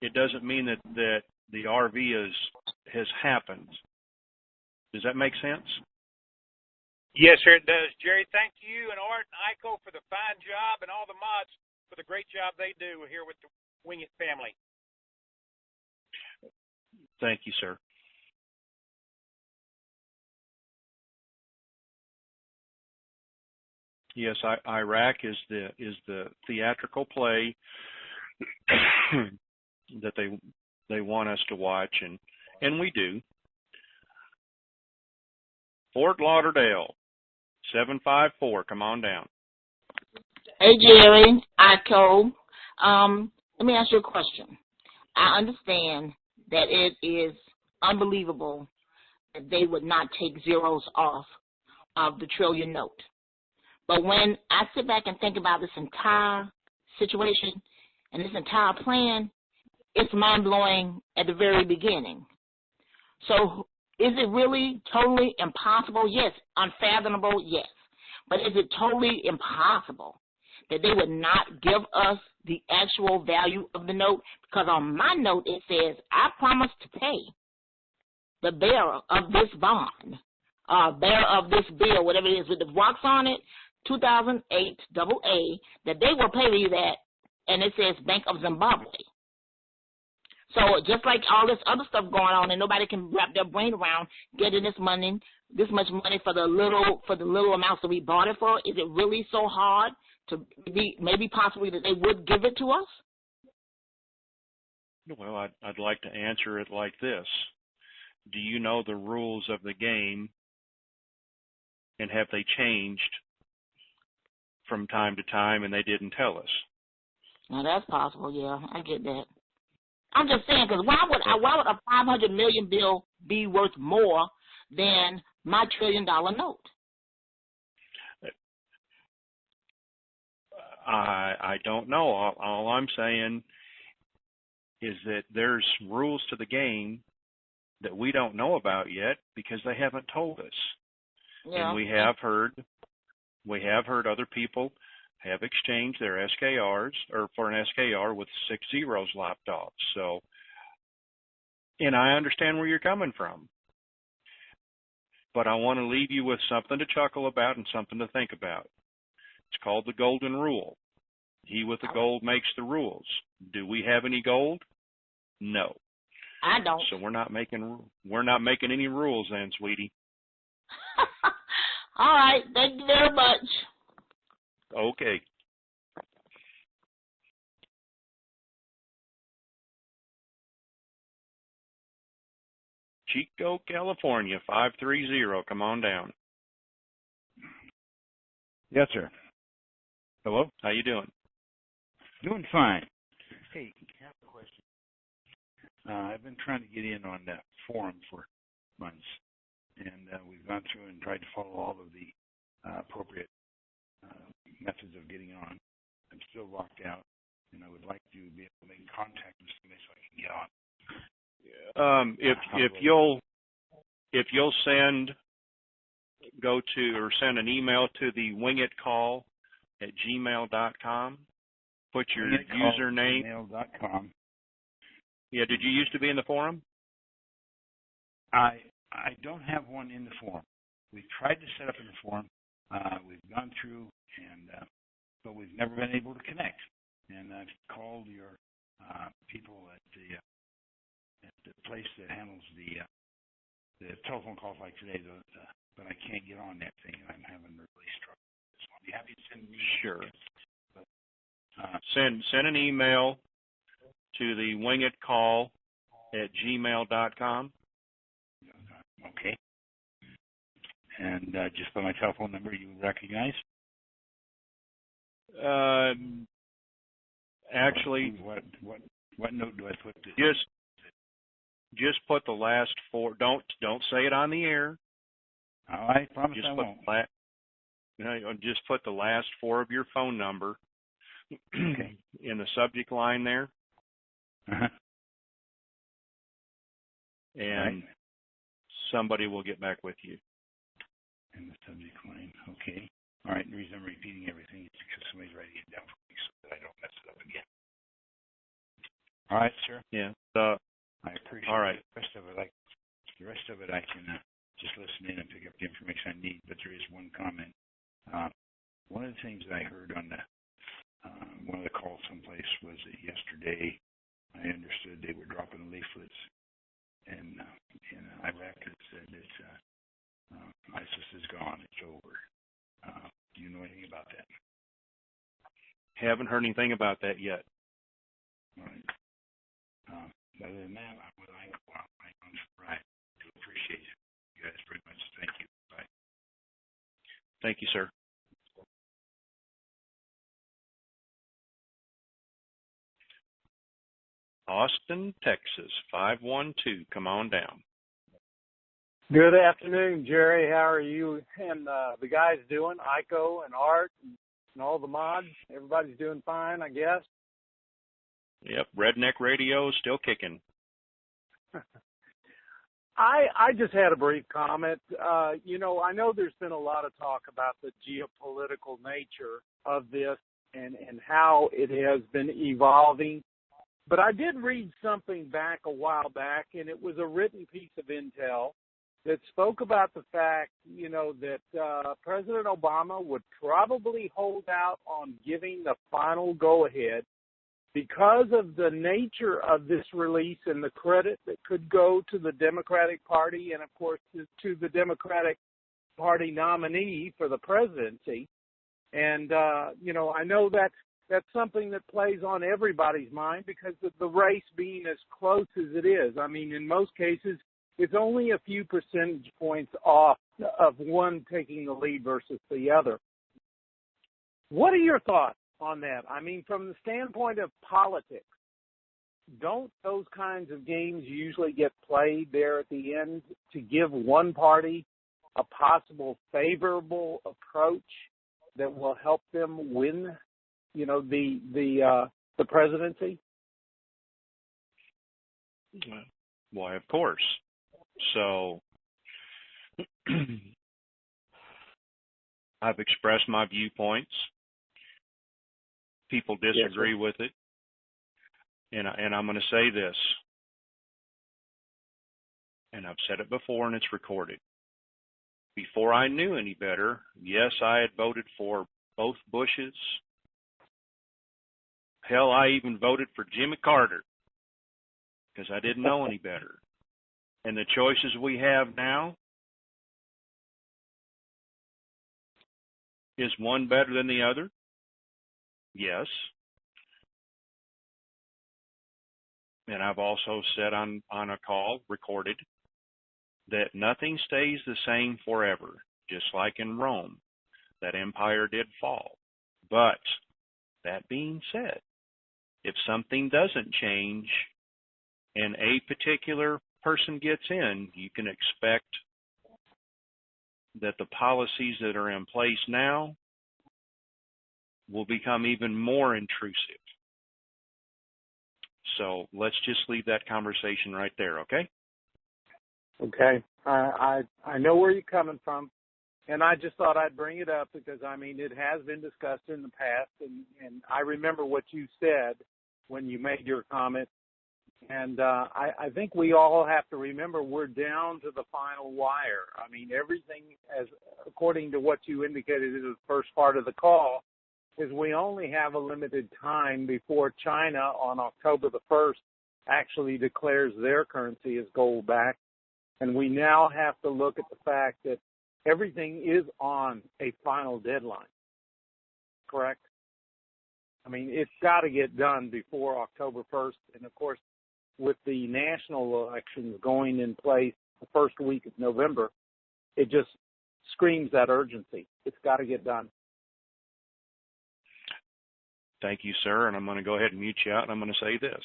it doesn't mean that the RV has happened. Does that make sense? Yes, sir, it does. Jerry, thank you and Art and Iko for the fine job, and all the mods for the great job they do here with the WINGIT family. Thank you, sir. Yes, Iraq is the theatrical play that they want us to watch, and we do. Fort Lauderdale, 754. Come on down. Hey, Jerry, Iko. Let me ask you a question. I understand that it is unbelievable that they would not take zeros off of the trillion note. But when I sit back and think about this entire situation and this entire plan, it's mind-blowing at the very beginning. So is it really totally impossible? Yes. Unfathomable? Yes. But is it totally impossible that they would not give us the actual value of the note? Because on my note it says, I promise to pay the bearer of this bond, bearer of this bill, whatever it is with the box on it, 2008 AA, that they will pay me that, and it says Bank of Zimbabwe. So just like all this other stuff going on, and nobody can wrap their brain around getting this much money for the little amounts that we bought it for, is it really so hard to be maybe possibly that they would give it to us? Well, I'd like to answer it like this. Do you know the rules of the game, and have they changed from time to time, and they didn't tell us? Now that's possible, yeah, I get that. I'm just saying, because why would a $500 million bill be worth more than my $1 trillion note? I don't know. All I'm saying is that there's rules to the game that we don't know about yet because they haven't told us. Yeah. And we have heard other people have exchanged their SKRs, or for an SKR with 6 zeros lopped off. So, and I understand where you're coming from. But I want to leave you with something to chuckle about and something to think about. It's called the golden rule. He with the gold makes the rules. Do we have any gold? No. I don't. So we're not making any rules then, sweetie. All right. Thank you very much. Okay. Chico, California, 530. Come on down. Yes, sir. Hello? How you doing? Doing fine. Hey, I have a question. I've been trying to get in on that forum for months, and we've gone through and tried to follow all of the appropriate methods of getting on. I'm still locked out, and I would like to be able to make contact with somebody so I can get on. If you'll send an email to the wingitcall@gmail.com, Put your WINGIT username. Gmail.com. Yeah, did you used to be in the forum? I don't have one in the forum. We've tried to set up in the forum. We've gone through, but we've never been able to connect. And I've called your people at the place that handles the telephone calls like today, but I can't get on that thing. I'm having really struggle. So I'll be happy to send an email. Sure. But, send an email to the wingitcall@gmail.com. Okay. And just by my telephone number, you recognize? Actually, what note do I put? Just put the last four. Don't say it on the air. I promise just I put won't. Just put the last four of your phone number okay. in the subject line there. Uh-huh. And somebody will get back with you. In the subject line. Okay. All right. The reason I'm repeating everything is because somebody's writing it down for me so that I don't mess it up again. All right, sir. Yeah. I appreciate all right. it. The rest of it I can just listen in and pick up the information I need. But there is one comment. One of the things that I heard on one of the calls someplace was that yesterday I understood they were dropping leaflets in Iraq that said that ISIS is gone. It's over. Do you know anything about that? Haven't heard anything about that yet. All right. Other than that, I do appreciate it. You guys very much. Thank you. Bye. Thank you, sir. Austin, Texas, 512. Come on down. Good afternoon, Jerry. How are you and the guys doing? Iko and Art and all the mods. Everybody's doing fine, I guess. Yep, Redneck Radio still kicking. I just had a brief comment. I know there's been a lot of talk about the geopolitical nature of this and how it has been evolving. But I did read something back a while back, and it was a written piece of intel that spoke about the fact, that President Obama would probably hold out on giving the final go-ahead because of the nature of this release and the credit that could go to the Democratic Party and, of course, to the Democratic Party nominee for the presidency. And, I know that's something that plays on everybody's mind because of the race being as close as it is. I mean, in most cases, it's only a few percentage points off of one taking the lead versus the other. What are your thoughts on that? I mean, from the standpoint of politics, don't those kinds of games usually get played there at the end to give one party a possible favorable approach that will help them win, the presidency? Why, of course. So I've expressed my viewpoints. People disagree with it. And I'm going to say this, and I've said it before and it's recorded. Before I knew any better, yes, I had voted for both Bushes. Hell, I even voted for Jimmy Carter because I didn't know any better. And the choices we have now, is one better than the other? Yes. And I've also said on a call, recorded, that nothing stays the same forever, just like in Rome. That empire did fall. But that being said, if something doesn't change and a particular person gets in, you can expect that the policies that are in place now will become even more intrusive. So let's just leave that conversation right there, okay? Okay. I know where you're coming from, And I just thought I'd bring it up because, I mean, it has been discussed in the past, and I remember what you said when you made your comment. And I think we all have to remember we're down to the final wire. I mean, everything, as according to what you indicated in the first part of the call, is we only have a limited time before China on October the 1st actually declares their currency as gold backed. And we now have to look at the fact that everything is on a final deadline. Correct? I mean, it's got to get done before October 1st. And, of course, with the national elections going in place the first week of November, it just screams that urgency. It's got to get done. Thank you, sir. And I'm going to go ahead and mute you out, and I'm going to say this.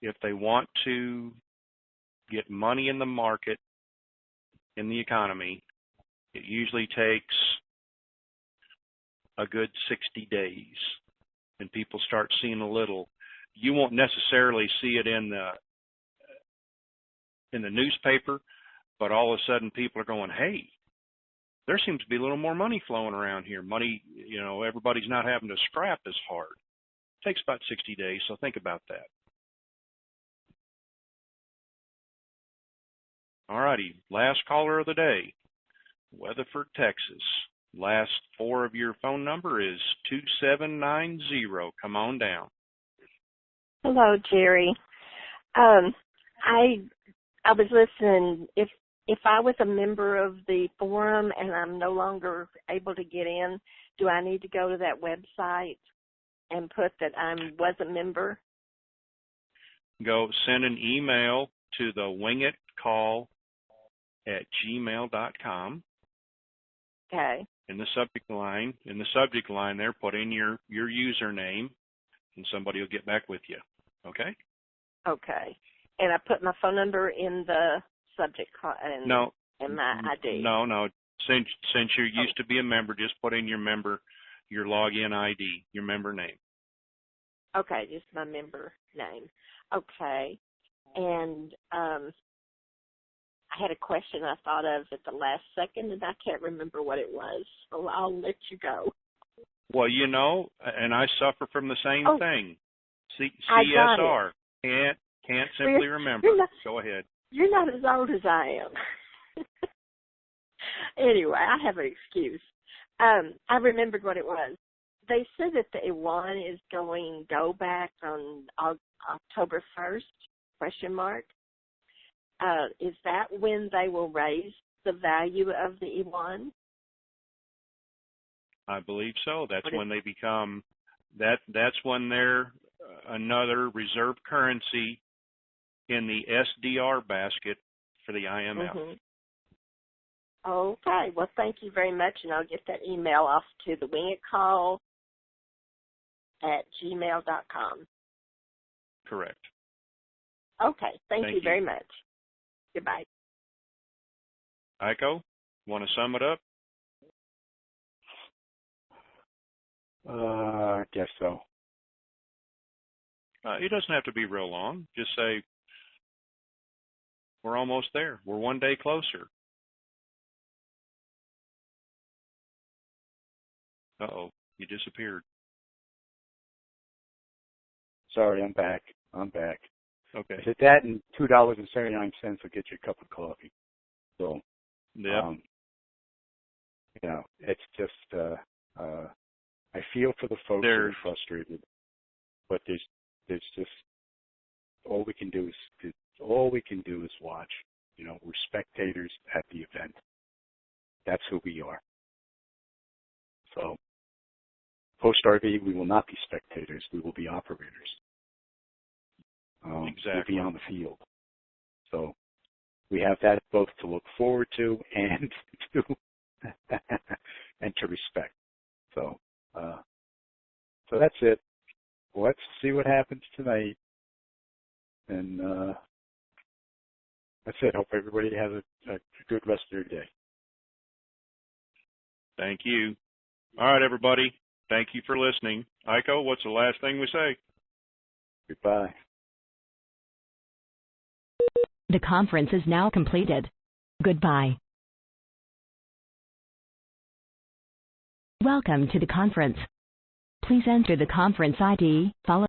If they want to get money in the market, in the economy, it usually takes a good 60 days. And people start seeing a little. You won't necessarily see it in the newspaper, but all of a sudden people are going, hey, there seems to be a little more money flowing around here. Money, everybody's not having to scrap as hard. It takes about 60 days, so think about that. All righty, last caller of the day, Weatherford, Texas. Last four of your phone number is 2790. Come on down. Hello, Jerry. I was listening. If I was a member of the forum and I'm no longer able to get in, do I need to go to that website and put that I was a member? Go send an email to the wingitcall@gmail.com. Okay. In the subject line there, put in your username, and somebody will get back with you. Okay? Okay. And I put my phone number in the subject and my ID. No. Since you used to be a member, just put in your login ID, your member name. Okay, just my member name. Okay. And I had a question I thought of at the last second, and I can't remember what it was, so I'll let you go. Well, and I suffer from the same thing. CSR. Can't simply remember. Go ahead. You're not as old as I am. Anyway, I have an excuse. I remembered what it was. They said that the yuan is going go back on October 1st, ? Is that when they will raise the value of the yuan? I believe so. That's when they become that's when they're another reserve currency in the SDR basket for the IMF. Mm-hmm. Okay. Well, thank you very much, and I'll get that email off to the wingitcall@gmail.com. Correct. Okay. Thank you very much. Goodbye. Iko, want to sum it up? I guess so. It doesn't have to be real long. Just say, we're almost there. We're one day closer. Uh-oh, you disappeared. Sorry, I'm back. Okay. I said that and $2.79 will get you a cup of coffee. So, yeah. It's just, I feel for the folks who are frustrated, but there's just, all we can do is watch. We're spectators at the event. That's who we are. So, post-RV, we will not be spectators. We will be operators. Exactly. We'll be on the field. So, we have that both to look forward to and to respect. So that's it. Let's see what happens tonight. And that's it. Hope everybody has a good rest of their day. Thank you. All right, everybody. Thank you for listening. Iko, what's the last thing we say? Goodbye. The conference is now completed. Goodbye. Welcome to the conference. Please enter the conference ID followed